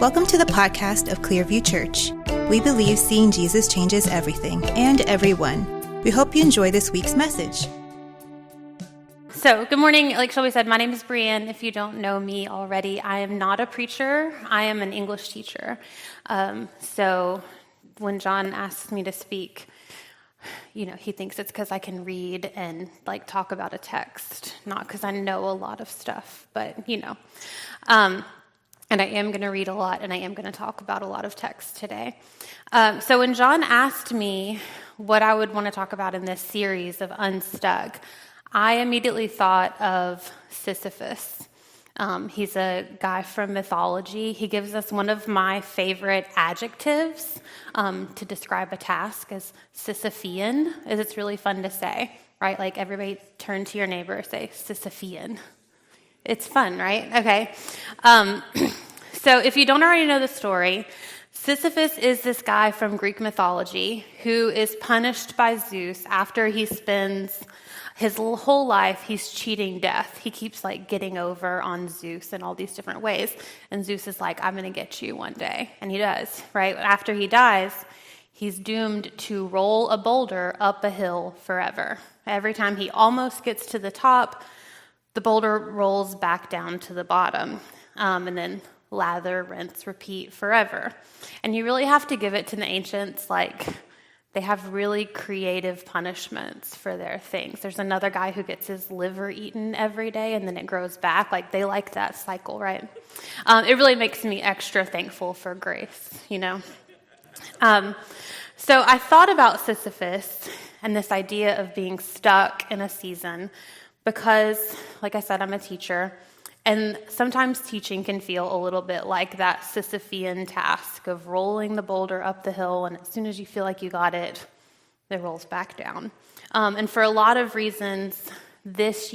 Welcome to the podcast of Clearview Church. We believe seeing Jesus changes everything and everyone. We hope you enjoy this week's message. So, good morning. Like Shelby said, my name is Brienne. If you don't know me already, I am not a preacher. I am an English teacher. So, when John asks me to speak, he thinks it's because I can read and talk about a text, not because I know a lot of stuff, but and I am going to read a lot, and I am going to talk about a lot of text today. So when John asked me what I would want to talk about in this series of Unstuck, I immediately thought of Sisyphus. He's a guy from mythology. He gives us one of my favorite adjectives to describe a task as Sisyphean, as it's really fun to say, right? Like everybody turn to your neighbor and say Sisyphean. It's fun, right? Okay. So if you don't already know the story, Sisyphus is this guy from Greek mythology who is punished by Zeus after he spends his whole life, he's cheating death. He keeps getting over on Zeus in all these different ways. And Zeus is like, I'm going to get you one day. And he does, right? After he dies, he's doomed to roll a boulder up a hill forever. Every time he almost gets to the top, the boulder rolls back down to the bottom. And then lather, rinse, repeat forever. And you really have to give it to the ancients, they have really creative punishments for their things. There's another guy who gets his liver eaten every day and then it grows back. They like that cycle, right? It really makes me extra thankful for grace, So I thought about Sisyphus and this idea of being stuck in a season because, like I said, I'm a teacher. And sometimes teaching can feel a little bit like that Sisyphean task of rolling the boulder up the hill, and as soon as you feel like you got it, it rolls back down. And for a lot of reasons, this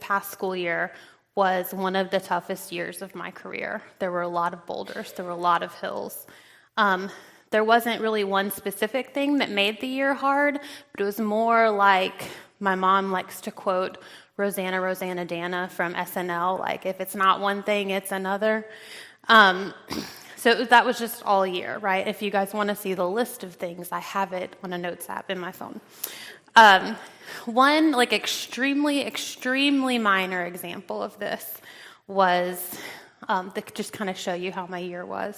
past school year, was one of the toughest years of my career. There were a lot of boulders. There were a lot of hills. There wasn't really one specific thing that made the year hard, but it was more like my mom likes to quote Rosanna Dana from SNL, if it's not one thing, it's another. So that was just all year, right? If you guys want to see the list of things, I have it on a notes app in my phone. One extremely, extremely minor example of this was, that just kind of show you how my year was.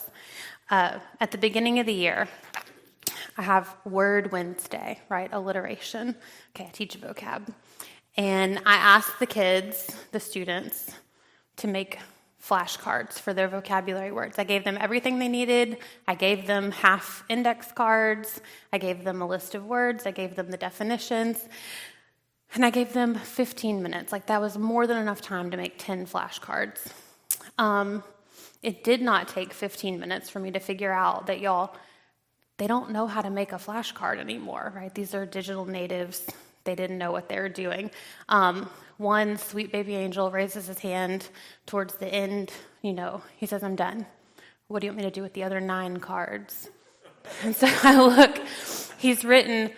At the beginning of the year, I have Word Wednesday, right? Alliteration. Okay, I teach vocab. And I asked the kids, the students, to make flashcards for their vocabulary words. I gave them everything they needed. I gave them half index cards. I gave them a list of words. I gave them the definitions. And I gave them 15 minutes. That was more than enough time to make 10 flashcards. It did not take 15 minutes for me to figure out that they don't know how to make a flashcard anymore, right? These are digital natives. They didn't know what they were doing. One sweet baby angel raises his hand towards the end. He says, I'm done. What do you want me to do with the other 9 cards? And so I look, he's written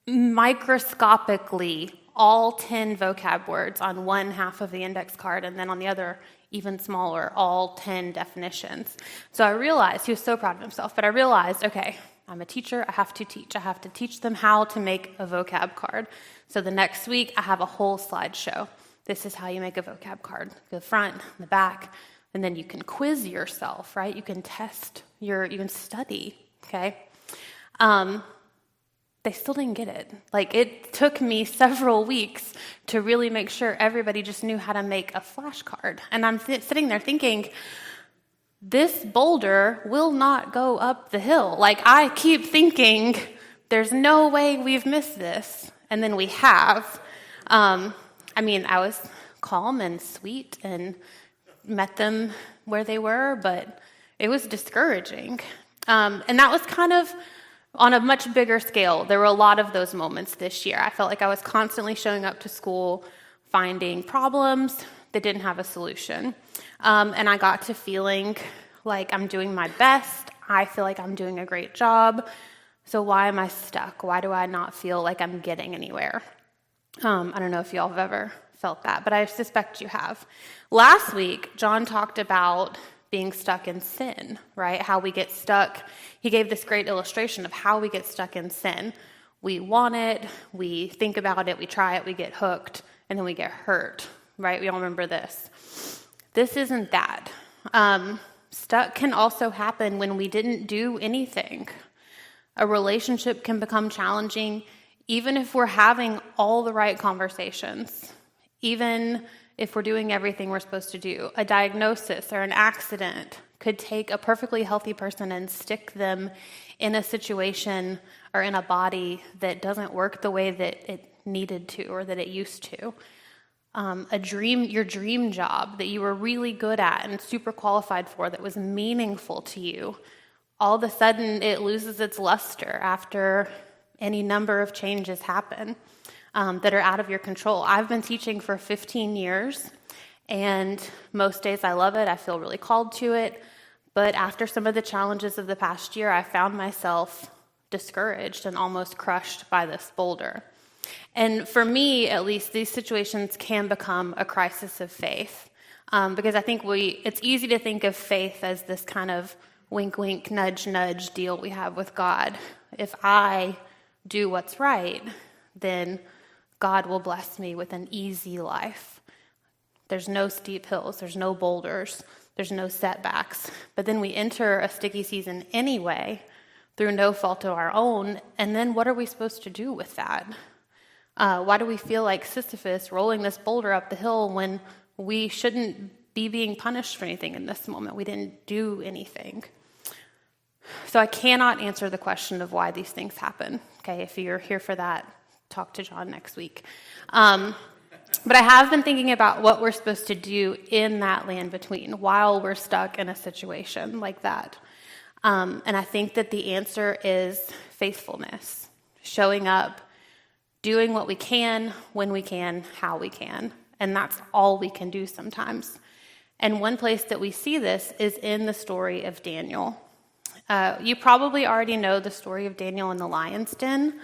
microscopically all 10 vocab words on one half of the index card, and then on the other, even smaller, all 10 definitions. So I realized, he was so proud of himself, but I realized, okay, I'm a teacher, I have to teach. I have to teach them how to make a vocab card. So the next week, I have a whole slideshow. This is how you make a vocab card. The front, the back, and then you can quiz yourself, right? You can test you can study, okay? They still didn't get it. It took me several weeks to really make sure everybody just knew how to make a flashcard. And I'm sitting there thinking, this boulder will not go up the hill. I keep thinking, there's no way we've missed this. And then we have. I was calm and sweet and met them where they were, but it was discouraging. And that was kind of on a much bigger scale. There were a lot of those moments this year. I felt like I was constantly showing up to school, finding problems that didn't have a solution. And I got to feeling like I'm doing my best. I feel like I'm doing a great job. So why am I stuck? Why do I not feel like I'm getting anywhere? I don't know if y'all have ever felt that, but I suspect you have. Last week, John talked about being stuck in sin, right? How we get stuck. He gave this great illustration of how we get stuck in sin. We want it, we think about it, we try it, we get hooked, and then we get hurt, right? We all remember this. This isn't that. Stuck can also happen when we didn't do anything. A relationship can become challenging even if we're having all the right conversations, even if we're doing everything we're supposed to do. A diagnosis or an accident could take a perfectly healthy person and stick them in a situation or in a body that doesn't work the way that it needed to or that it used to. Your dream job that you were really good at and super qualified for, that was meaningful to you, all of a sudden it loses its luster after any number of changes happen that are out of your control. I've been teaching for 15 years, and most days I love it. I feel really called to it. But after some of the challenges of the past year, I found myself discouraged and almost crushed by this boulder. And for me, at least, these situations can become a crisis of faith, because I think it's easy to think of faith as this kind of wink, wink, nudge, nudge deal we have with God. If I do what's right, then God will bless me with an easy life. There's no steep hills, there's no boulders, there's no setbacks. But then we enter a sticky season anyway, through no fault of our own, and then what are we supposed to do with that? Why do we feel like Sisyphus rolling this boulder up the hill when we shouldn't be being punished for anything in this moment? We didn't do anything. So I cannot answer the question of why these things happen. Okay, if you're here for that, talk to John next week. But I have been thinking about what we're supposed to do in that land between while we're stuck in a situation like that. And I think that the answer is faithfulness, showing up, doing what we can, when we can, how we can. And that's all we can do sometimes. And one place that we see this is in the story of Daniel. You probably already know the story of Daniel in the lion's den,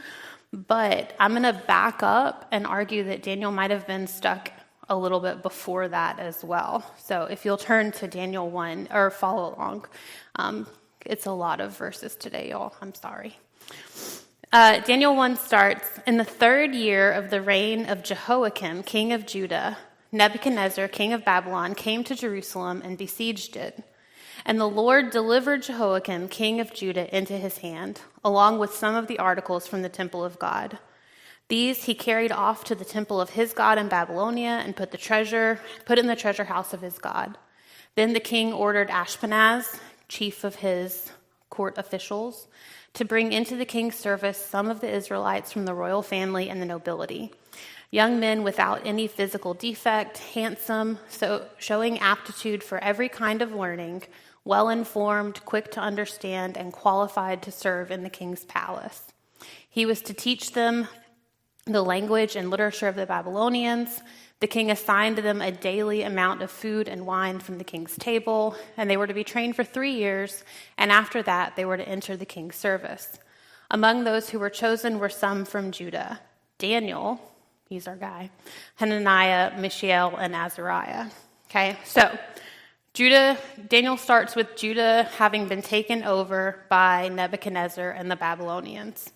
but I'm going to back up and argue that Daniel might have been stuck a little bit before that as well. So if you'll turn to Daniel 1 or follow along, it's a lot of verses today, y'all. I'm sorry. Daniel 1 starts, "In the 3rd year of the reign of Jehoiakim, king of Judah, Nebuchadnezzar, king of Babylon, came to Jerusalem and besieged it. And the Lord delivered Jehoiakim, king of Judah, into his hand, along with some of the articles from the temple of God. These he carried off to the temple of his God in Babylonia and put in the treasure house of his God. Then the king ordered Ashpenaz, chief of his court officials, to bring into the king's service some of the Israelites from the royal family and the nobility, young men without any physical defect, handsome, so showing aptitude for every kind of learning, well-informed, quick to understand, and qualified to serve in the king's palace. He was to teach them the language and literature of the Babylonians. The king assigned them a daily amount of food and wine from the king's table, and they were to be trained for 3 years, and after that they were to enter the king's service. Among those who were chosen were some from Judah: Daniel, he's our guy, Hananiah, Mishael, and Azariah." Okay, so Daniel starts with Judah having been taken over by Nebuchadnezzar and the Babylonians.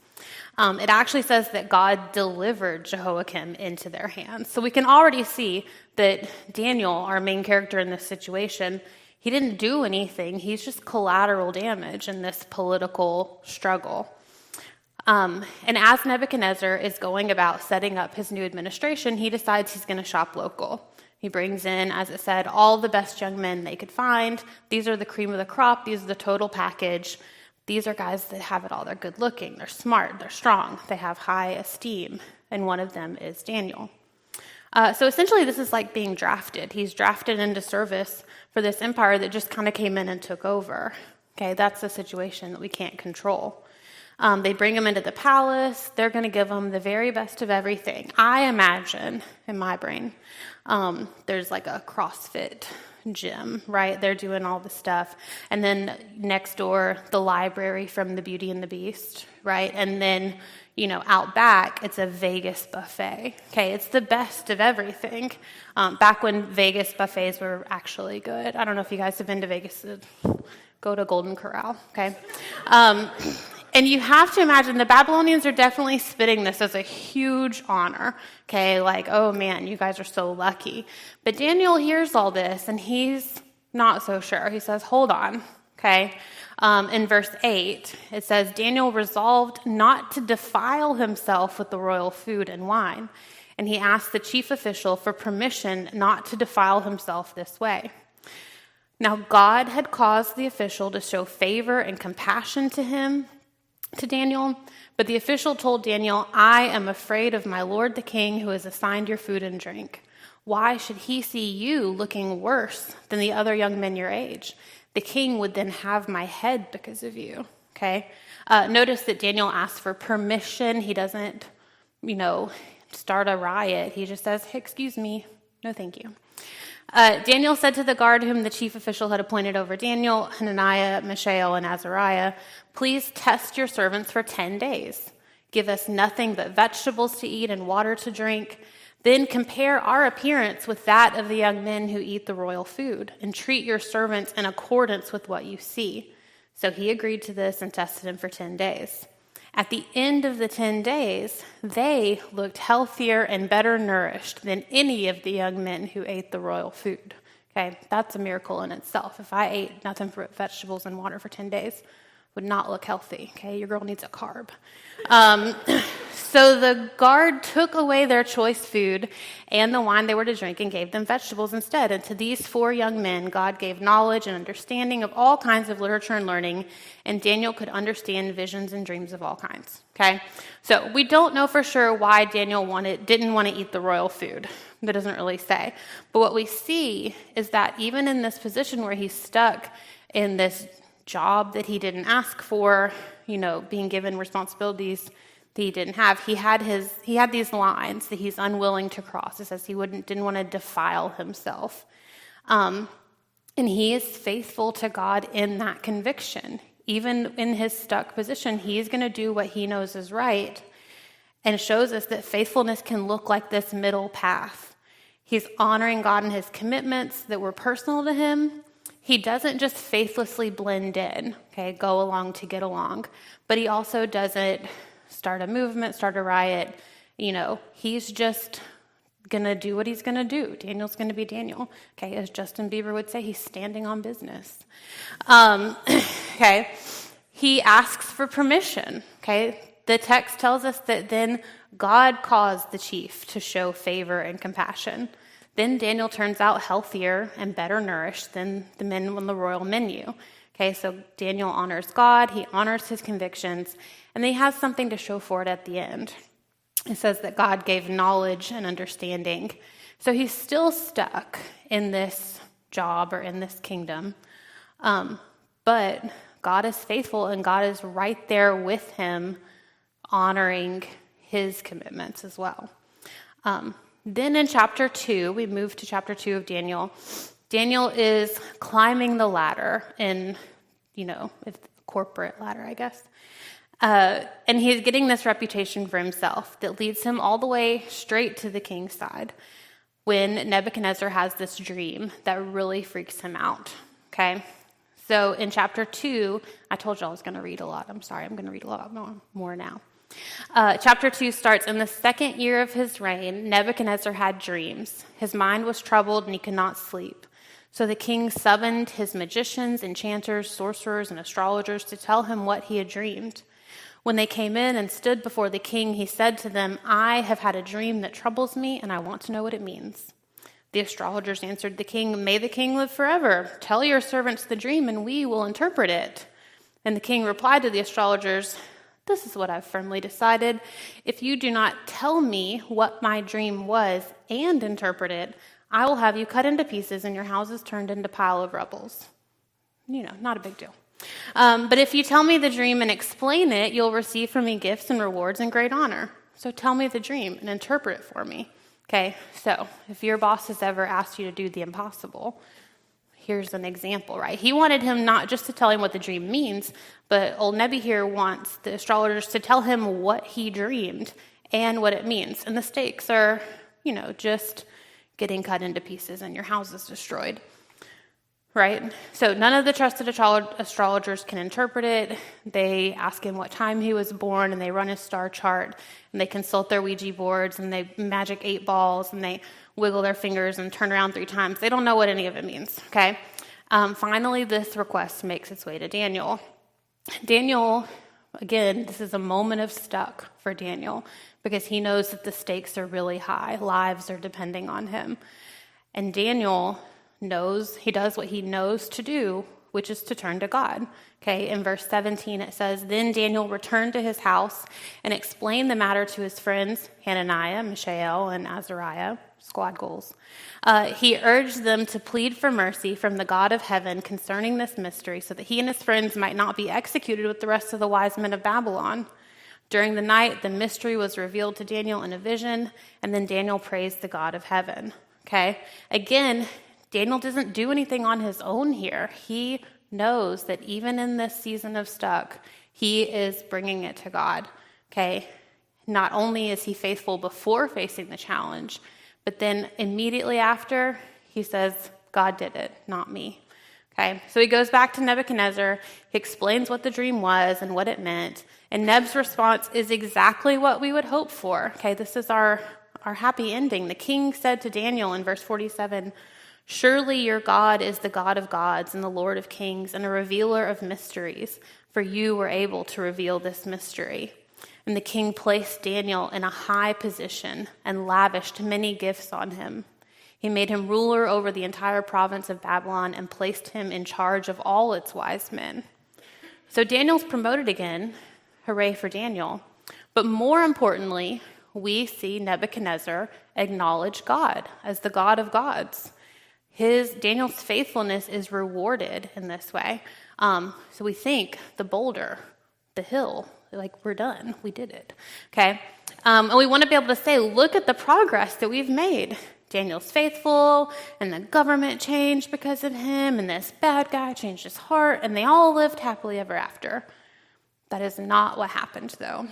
It actually says that God delivered Jehoiakim into their hands. So we can already see that Daniel, our main character in this situation, he didn't do anything. He's just collateral damage in this political struggle. And as Nebuchadnezzar is going about setting up his new administration, he decides he's going to shop local. He brings in, as it said, all the best young men they could find. These are the cream of the crop. These are the total package. These are guys that have it all. They're good looking. They're smart. They're strong. They have high esteem. And one of them is Daniel. So essentially, this is like being drafted. He's drafted into service for this empire that just kind of came in and took over. Okay, that's a situation that we can't control. They bring him into the palace. They're going to give him the very best of everything. I imagine, in my brain, there's like a CrossFit gym, right? They're doing all the stuff. And then next door, the library from the Beauty and the Beast, right? And then, out back, it's a Vegas buffet. Okay, it's the best of everything. Back when Vegas buffets were actually good. I don't know if you guys have been to Vegas. Go to Golden Corral, okay? And you have to imagine the Babylonians are definitely spitting this as a huge honor, okay? Like, oh man, you guys are so lucky. But Daniel hears all this and he's not so sure. He says, hold on, okay? In verse 8, it says, Daniel resolved not to defile himself with the royal food and wine. And he asked the chief official for permission not to defile himself this way. Now, God had caused the official to show favor and compassion to Daniel, but the official told Daniel, I am afraid of my lord the king who has assigned your food and drink. Why should he see you looking worse than the other young men your age? The king would then have my head because of you, okay? Notice that Daniel asks for permission. He doesn't, start a riot. He just says, hey, excuse me, no thank you. Daniel said to the guard whom the chief official had appointed over Daniel, Hananiah, Mishael, and Azariah, please test your servants for 10 days. Give us nothing but vegetables to eat and water to drink. Then compare our appearance with that of the young men who eat the royal food, and treat your servants in accordance with what you see. So he agreed to this and tested him for 10 days. At the end of the 10 days, they looked healthier and better nourished than any of the young men who ate the royal food. Okay, that's a miracle in itself. If I ate nothing but vegetables and water for 10 days, would not look healthy. Okay, your girl needs a carb. So the guard took away their choice food and the wine they were to drink and gave them vegetables instead. And to these 4 young men, God gave knowledge and understanding of all kinds of literature and learning, and Daniel could understand visions and dreams of all kinds. Okay, so we don't know for sure why Daniel didn't want to eat the royal food. That doesn't really say. But what we see is that even in this position where he's stuck in this job that he didn't ask for, being given responsibilities that he didn't have, he had these lines that he's unwilling to cross. It says he didn't want to defile himself. And he is faithful to God in that conviction. Even in his stuck position, he's going to do what he knows is right, and it shows us that faithfulness can look like this middle path. He's honoring God in his commitments that were personal to him. He doesn't just faithlessly blend in, okay, go along to get along, but he also doesn't start a movement, start a riot. He's just going to do what he's going to do. Daniel's going to be Daniel. Okay, as Justin Bieber would say, he's standing on business. Okay, he asks for permission. Okay, the text tells us that then God caused the chief to show favor and compassion. Then Daniel turns out healthier and better nourished than the men on the royal menu. Okay, so Daniel honors God, he honors his convictions, and he has something to show for it at the end. It says that God gave knowledge and understanding. So he's still stuck in this job or in this kingdom, but God is faithful and God is right there with him, honoring his commitments as well. Then in chapter 2, we move to chapter 2 of Daniel. Daniel is climbing the ladder corporate ladder, I guess. And he's getting this reputation for himself that leads him all the way straight to the king's side when Nebuchadnezzar has this dream that really freaks him out, okay? So in chapter 2, I told you I was going to read a lot. I'm sorry, I'm going to read a lot more now. Chapter 2 starts, in the 2nd year of his reign, Nebuchadnezzar had dreams. His mind was troubled and he could not sleep. So the king summoned his magicians, enchanters, sorcerers, and astrologers to tell him what he had dreamed. When they came in and stood before the king, he said to them, I have had a dream that troubles me, and I want to know what it means. The astrologers answered the king, May the king live forever. Tell your servants the dream, and we will interpret it. And the king replied to the astrologers, This is what I've firmly decided. If you do not tell me what my dream was and interpret it, I will have you cut into pieces and your houses turned into a pile of rubbles. Not a big deal. But if you tell me the dream and explain it, you'll receive from me gifts and rewards and great honor. So tell me the dream and interpret it for me. Okay, so if your boss has ever asked you to do the impossible, here's an example, right? He wanted him not just to tell him what the dream means, but old Nebi here wants the astrologers to tell him what he dreamed and what it means. And the stakes are, just getting cut into pieces and your house is destroyed, right? So none of the trusted astrologers can interpret it. They ask him what time he was born, and they run his star chart, and they consult their Ouija boards, and they magic 8 balls, and they wiggle their fingers and turn around 3 times. They don't know what any of it means, okay? Finally, this request makes its way to Daniel. Daniel, again, this is a moment of stuck for Daniel because he knows that the stakes are really high. Lives are depending on him. And Daniel knows, he does what he knows to do, which is to turn to God. Okay, in verse 17 it says, "Then Daniel returned to his house and explained the matter to his friends, Hananiah, Mishael, and Azariah," squad goals. He urged them to plead for mercy from the God of heaven concerning this mystery so that he and his friends might not be executed with the rest of the wise men of Babylon. During the night, the mystery was revealed to Daniel in a vision, and then Daniel praised the God of heaven. Okay, again, Daniel doesn't do anything on his own here. He knows that even in this season of stuck, he is bringing it to God, okay? Not only is he faithful before facing the challenge, but then immediately after, he says, God did it, not me, okay? So he goes back to Nebuchadnezzar, he explains what the dream was and what it meant, and Neb's response is exactly what we would hope for, okay? This is our happy ending. The king said to Daniel in verse 47, "Surely your God is the God of gods and the Lord of kings and a revealer of mysteries, for you were able to reveal this mystery." And the king placed Daniel in a high position and lavished many gifts on him. He made him ruler over the entire province of Babylon and placed him in charge of all its wise men. So Daniel's promoted again. Hooray for Daniel. But more importantly, we see Nebuchadnezzar acknowledge God as the God of gods. Daniel's faithfulness is rewarded in this way. So we think the boulder, the hill, like we're done, we did it, okay? And we want to be able to say, look at the progress that we've made. Daniel's faithful, and the government changed because of him, and this bad guy changed his heart, and they all lived happily ever after. That is not what happened, though.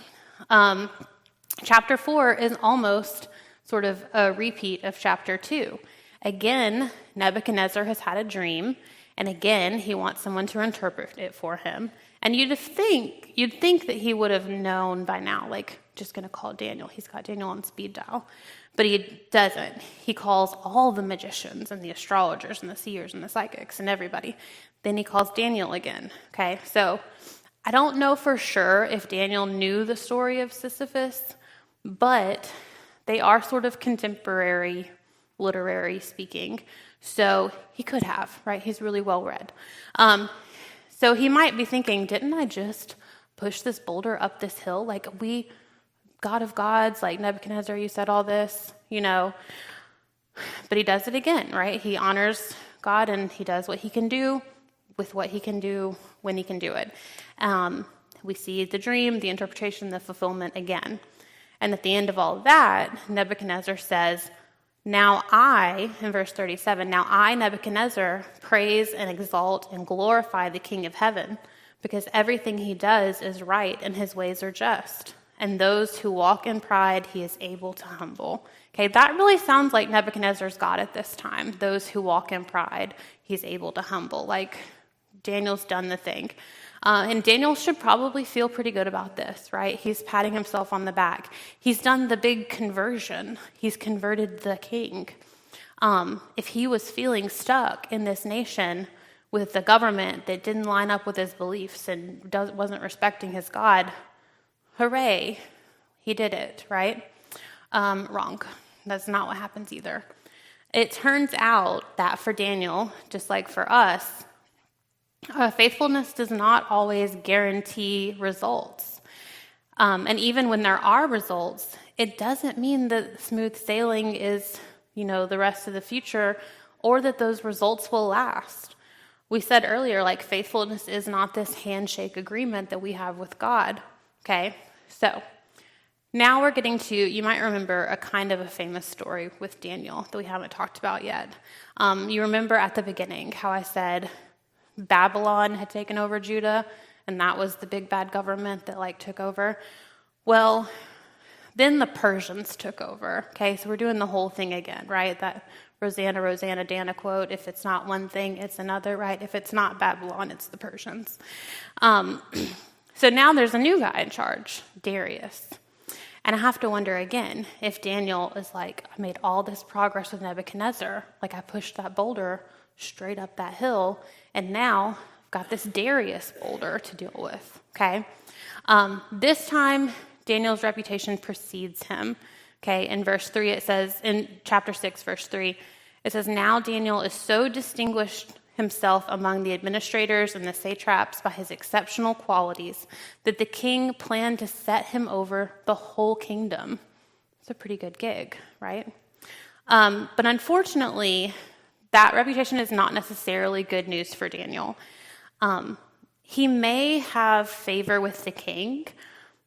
Chapter 4 is almost sort of a repeat of chapter 2. Again, Nebuchadnezzar has had a dream, and again, he wants someone to interpret it for him. And you'd think that he would have known by now, like, just going to call Daniel. He's got Daniel on speed dial. But he doesn't. He calls all the magicians and the astrologers and the seers and the psychics and everybody. Then he calls Daniel again, okay? So I don't know for sure if Daniel knew the story of Sisyphus, but they are sort of contemporary, literary speaking. So he could have, right? He's really well read. So he might be thinking, didn't I just push this boulder up this hill? Like, God of gods, like Nebuchadnezzar, you said all this, But he does it again, right? He honors God and he does what he can do with what he can do when he can do it. We see the dream, the interpretation, the fulfillment again. And at the end of all of that, Nebuchadnezzar says, in verse 37, "Now I, Nebuchadnezzar, praise and exalt and glorify the King of heaven, because everything he does is right and his ways are just. And those who walk in pride, he is able to humble." Okay, that really sounds like Nebuchadnezzar's God at this time. Those who walk in pride, he's able to humble. Like, Daniel's done the thing. And Daniel should probably feel pretty good about this, right? He's patting himself on the back. He's done the big conversion. He's converted the king. If he was feeling stuck in this nation with a government that didn't line up with his beliefs and wasn't respecting his God, hooray, he did it, right? Wrong. That's not what happens either. It turns out that for Daniel, just like for us, faithfulness does not always guarantee results. And even when there are results, it doesn't mean that smooth sailing is, the rest of the future, or that those results will last. We said earlier, like, faithfulness is not this handshake agreement that we have with God, okay? So now we're getting to, you might remember, a kind of a famous story with Daniel that we haven't talked about yet. You remember at the beginning how I said Babylon had taken over Judah, and that was the big bad government that took over? Well, then the Persians took over. Okay, so we're doing the whole thing again, right? That Rosanna, Dana quote, if it's not one thing, it's another, right? If it's not Babylon, it's the Persians. So now there's a new guy in charge, Darius. And I have to wonder again, if Daniel is like, I made all this progress with Nebuchadnezzar, I pushed that boulder straight up that hill, and now I've got this Darius boulder to deal with, okay? This time, Daniel's reputation precedes him, okay? In verse 3, it says, in chapter 6, verse 3, it says, now Daniel is so distinguished himself among the administrators and the satraps by his exceptional qualities that the king planned to set him over the whole kingdom. It's a pretty good gig, right? But unfortunately, that reputation is not necessarily good news for Daniel. He may have favor with the king,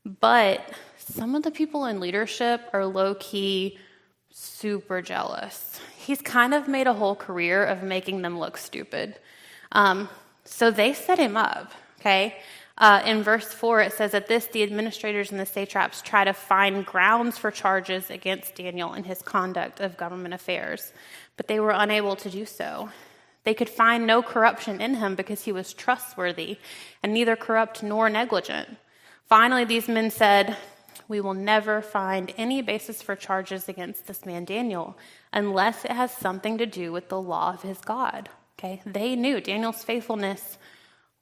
but some of the people in leadership are low-key super jealous. He's kind of made a whole career of making them look stupid. So they set him up, okay? In verse 4, it says, at this, the administrators and the satraps try to find grounds for charges against Daniel in his conduct of government affairs, but they were unable to do so. They could find no corruption in him because he was trustworthy and neither corrupt nor negligent. Finally, these men said, we will never find any basis for charges against this man Daniel unless it has something to do with the law of his God. Okay? They knew Daniel's faithfulness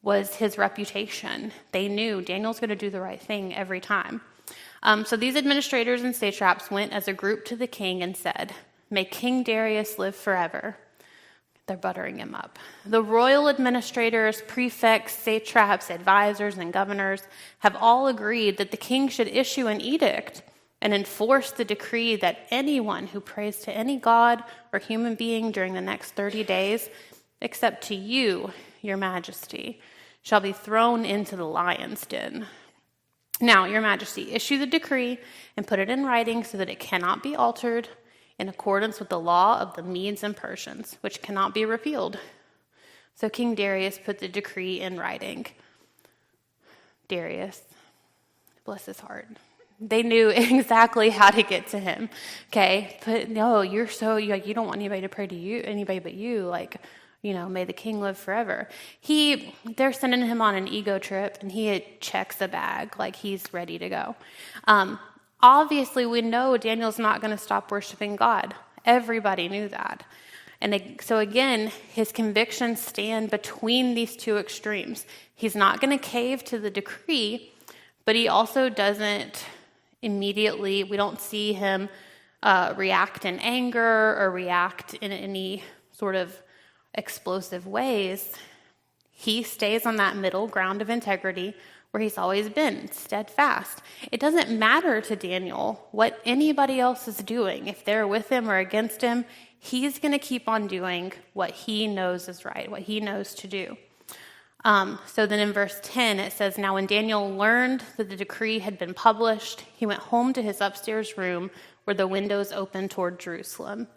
was his reputation. They knew Daniel's going to do the right thing every time. So these administrators and satraps went as a group to the king and said, may King Darius live forever. They're buttering him up. The royal administrators, prefects, satraps, advisors, and governors have all agreed that the king should issue an edict and enforce the decree that anyone who prays to any god or human being during the next 30 days, except to you, your majesty, shall be thrown into the lion's den. Now, your majesty, issue the decree and put it in writing so that it cannot be altered, in accordance with the law of the Medes and Persians, which cannot be repealed. So King Darius put the decree in writing. Darius, bless his heart. They knew exactly how to get to him. Okay, but no, you don't want anybody to pray to you, anybody but you. May the king live forever. They're sending him on an ego trip, and he checks a bag, he's ready to go. Obviously, we know Daniel's not going to stop worshiping God. Everybody knew that. And so again, his convictions stand between these two extremes. He's not going to cave to the decree, but he also doesn't immediately, we don't see him react in anger or react in any sort of explosive ways. He stays on that middle ground of integrity where he's always been, steadfast. It doesn't matter to Daniel what anybody else is doing. If they're with him or against him, he's going to keep on doing what he knows is right, what he knows to do. So then in verse 10, it says, now when Daniel learned that the decree had been published, he went home to his upstairs room where the windows opened toward Jerusalem.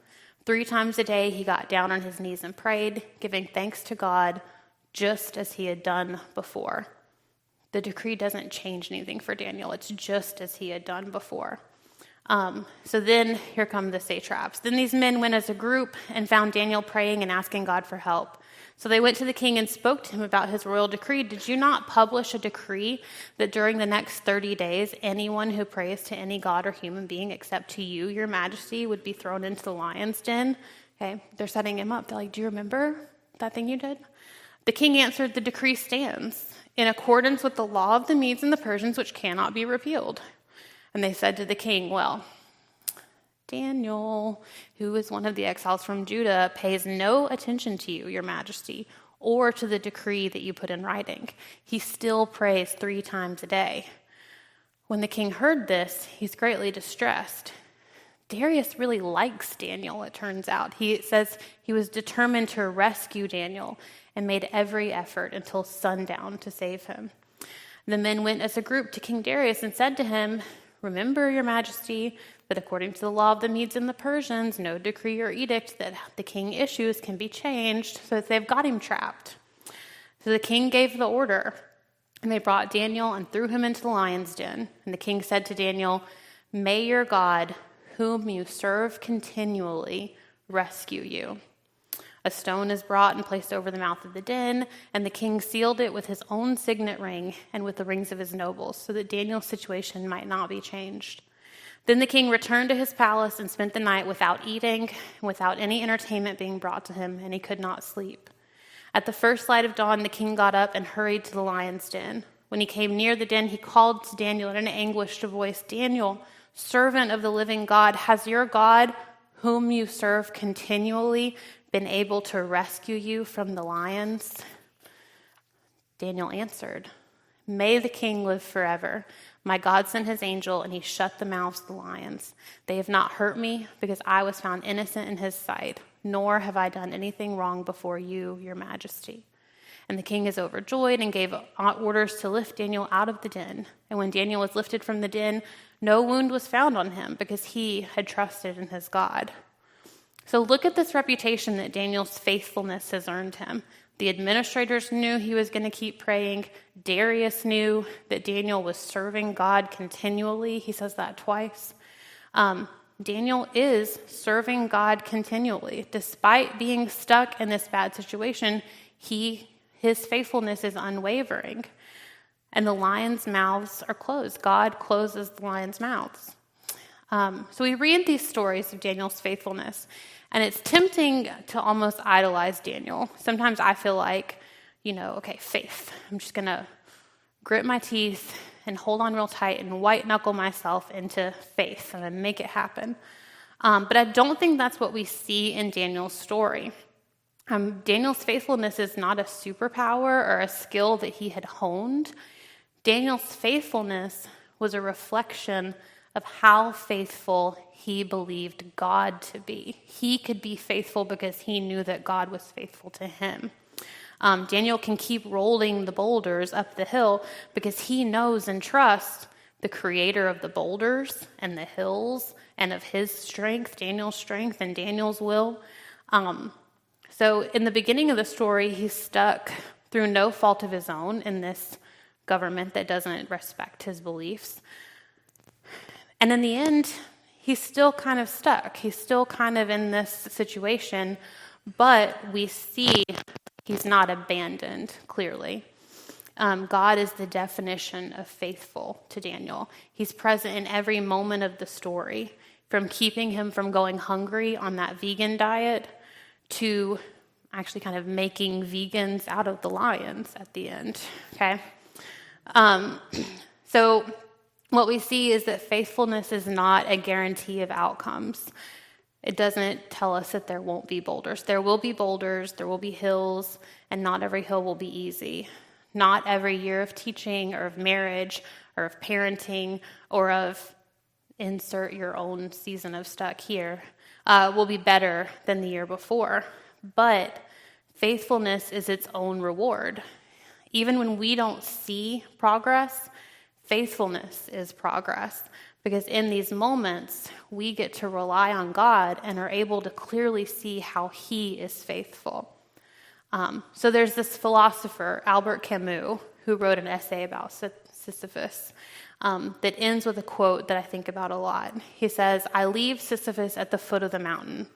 3 times a day he got down on his knees and prayed, giving thanks to God, just as he had done before. The decree doesn't change anything for Daniel. It's just as he had done before. So then here come the satraps. Then these men went as a group and found Daniel praying and asking God for help. So they went to the king and spoke to him about his royal decree. Did you not publish a decree that during the next 30 days, anyone who prays to any god or human being except to you, your majesty, would be thrown into the lion's den? Okay, they're setting him up. They're like, do you remember that thing you did? The king answered, the decree stands in accordance with the law of the Medes and the Persians, which cannot be repealed. And they said to the king, well, Daniel, who is one of the exiles from Judah, pays no attention to you, your majesty, or to the decree that you put in writing. He still prays 3 times a day. When the king heard this, he's greatly distressed. Darius really likes Daniel, it turns out. He says he was determined to rescue Daniel and made every effort until sundown to save him. The men went as a group to King Darius and said to him, remember, your majesty, But according to the law of the Medes and the Persians, no decree or edict that the king issues can be changed, so that they've got him trapped. So the king gave the order, and they brought Daniel and threw him into the lion's den. And the king said to Daniel, "May your God, whom you serve continually, rescue you." A stone is brought and placed over the mouth of the den, and the king sealed it with his own signet ring and with the rings of his nobles, so that Daniel's situation might not be changed. Then the king returned to his palace and spent the night without eating, and without any entertainment being brought to him, and he could not sleep. At the first light of dawn, the king got up and hurried to the lion's den. When he came near the den, he called to Daniel in an anguished voice, "Daniel, servant of the living God, has your God, whom you serve continually, been able to rescue you from the lions?" Daniel answered, "May the king live forever. My God sent his angel, and he shut the mouths of the lions. They have not hurt me, because I was found innocent in his sight, nor have I done anything wrong before you, your majesty." And the king is overjoyed and gave orders to lift Daniel out of the den. And when Daniel was lifted from the den, no wound was found on him, because he had trusted in his God. So look at this reputation that Daniel's faithfulness has earned him. The administrators knew he was going to keep praying. Darius knew that Daniel was serving God continually. He says that twice. Daniel is serving God continually. Despite being stuck in this bad situation, his faithfulness is unwavering. And the lions' mouths are closed. God closes the lions' mouths. So we read these stories of Daniel's faithfulness, and it's tempting to almost idolize Daniel. Sometimes I feel like, okay, faith. I'm just going to grit my teeth and hold on real tight and white knuckle myself into faith and then make it happen. But I don't think that's what we see in Daniel's story. Daniel's faithfulness is not a superpower or a skill that he had honed. Daniel's faithfulness was a reflection of how faithful he believed God to be. He could be faithful because he knew that God was faithful to him. Daniel can keep rolling the boulders up the hill because he knows and trusts the creator of the boulders and the hills and of his strength, Daniel's strength and Daniel's will. So in the beginning of the story, he's stuck through no fault of his own in this government that doesn't respect his beliefs. And in the end, he's still kind of stuck. He's still kind of in this situation, but we see he's not abandoned, clearly. God is the definition of faithful to Daniel. He's present in every moment of the story, from keeping him from going hungry on that vegan diet to actually kind of making vegans out of the lions at the end, okay? So what we see is that faithfulness is not a guarantee of outcomes. It doesn't tell us that there won't be boulders. There will be boulders, there will be hills, and not every hill will be easy. Not every year of teaching or of marriage or of parenting or of insert your own season of stuck here will be better than the year before. But faithfulness is its own reward. Even when we don't see progress, faithfulness is progress, because in these moments, we get to rely on God and are able to clearly see how he is faithful. So there's this philosopher, Albert Camus, who wrote an essay about Sisyphus that ends with a quote that I think about a lot. He says, "I leave Sisyphus at the foot of the mountain.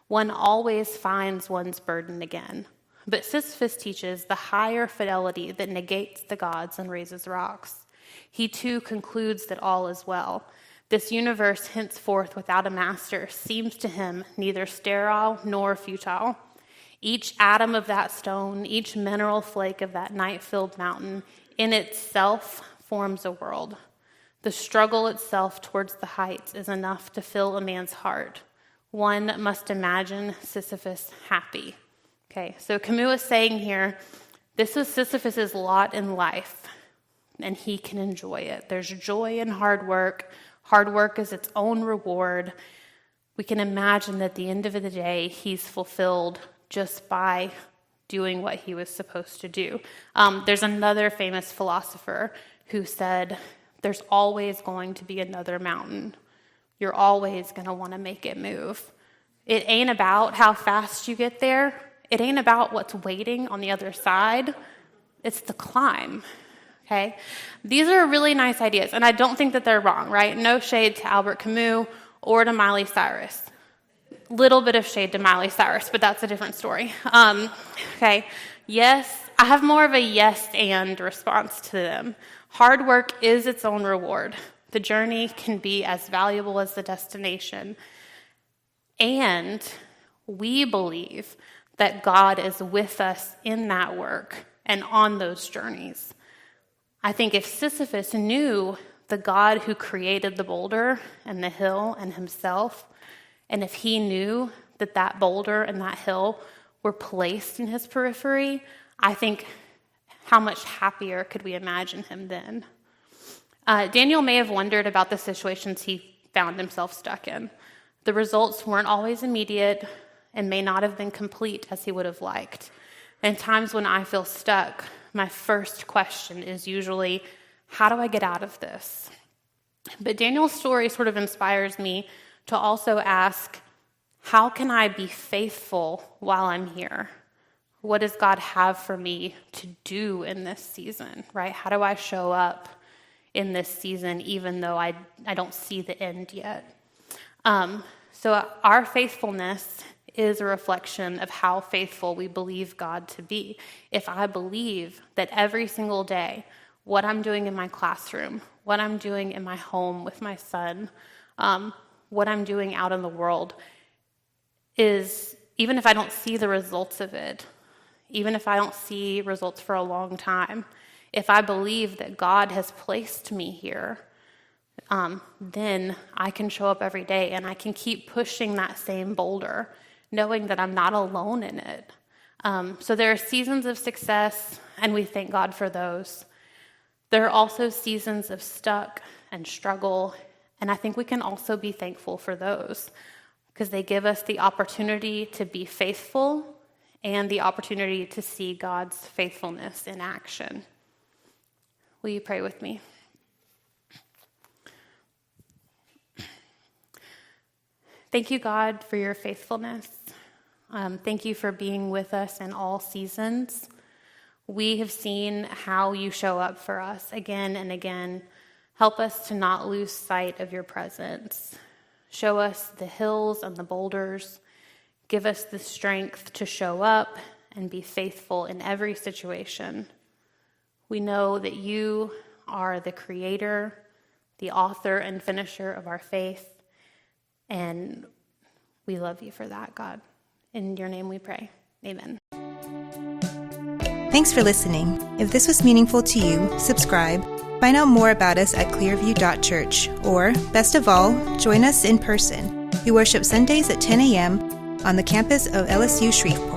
One always finds one's burden again. But Sisyphus teaches the higher fidelity that negates the gods and raises rocks. He too concludes that all is well. This universe henceforth without a master seems to him neither sterile nor futile. Each atom of that stone, each mineral flake of that night-filled mountain, in itself forms a world. The struggle itself towards the heights is enough to fill a man's heart. One must imagine Sisyphus happy." Okay, so Camus is saying here, this is Sisyphus's lot in life, and he can enjoy it. There's joy in hard work. Hard work is its own reward. We can imagine that at the end of the day, he's fulfilled just by doing what he was supposed to do. There's another famous philosopher who said, there's always going to be another mountain you're always going to want to make it move. It ain't about how fast you get there. It ain't about what's waiting on the other side. It's the climb, okay? These are really nice ideas, and I don't think that they're wrong, right? No shade to Albert Camus or to Miley Cyrus. Little bit of shade to Miley Cyrus, but that's a different story. Okay, yes, I have more of a yes and response to them. Hard work is its own reward. The journey can be as valuable as the destination. And we believe that God is with us in that work and on those journeys. I think if Sisyphus knew the God who created the boulder and the hill and himself, and if he knew that that boulder and that hill were placed in his periphery, I think how much happier could we imagine him then? Daniel may have wondered about the situations he found himself stuck in. The results weren't always immediate and may not have been complete as he would have liked. And times when I feel stuck, my first question is usually, how do I get out of this? But Daniel's story sort of inspires me to also ask, how can I be faithful while I'm here? What does God have for me to do in this season, right? How do I show up in this season even though I don't see the end yet? So our faithfulness is a reflection of how faithful we believe God to be. If I believe that every single day, what I'm doing in my classroom, what I'm doing in my home with my son, what I'm doing out in the world is, even if I don't see the results of it, even if I don't see results for a long time, if I believe that God has placed me here, then I can show up every day and I can keep pushing that same boulder, knowing that I'm not alone in it. So there are seasons of success, and we thank God for those. There are also seasons of stuck and struggle, and I think we can also be thankful for those because they give us the opportunity to be faithful and the opportunity to see God's faithfulness in action. Will you pray with me? Thank you, God, for your faithfulness. Thank you for being with us in all seasons. We have seen how you show up for us again and again. Help us to not lose sight of your presence. Show us the hills and the boulders. Give us the strength to show up and be faithful in every situation. We know that you are the creator, the author and finisher of our faith, and we love you for that, God. In your name we pray. Amen. Thanks for listening. If this was meaningful to you, subscribe. Find out more about us at clearview.church, or, best of all, join us in person. We worship Sundays at 10 a.m. on the campus of LSU Shreveport.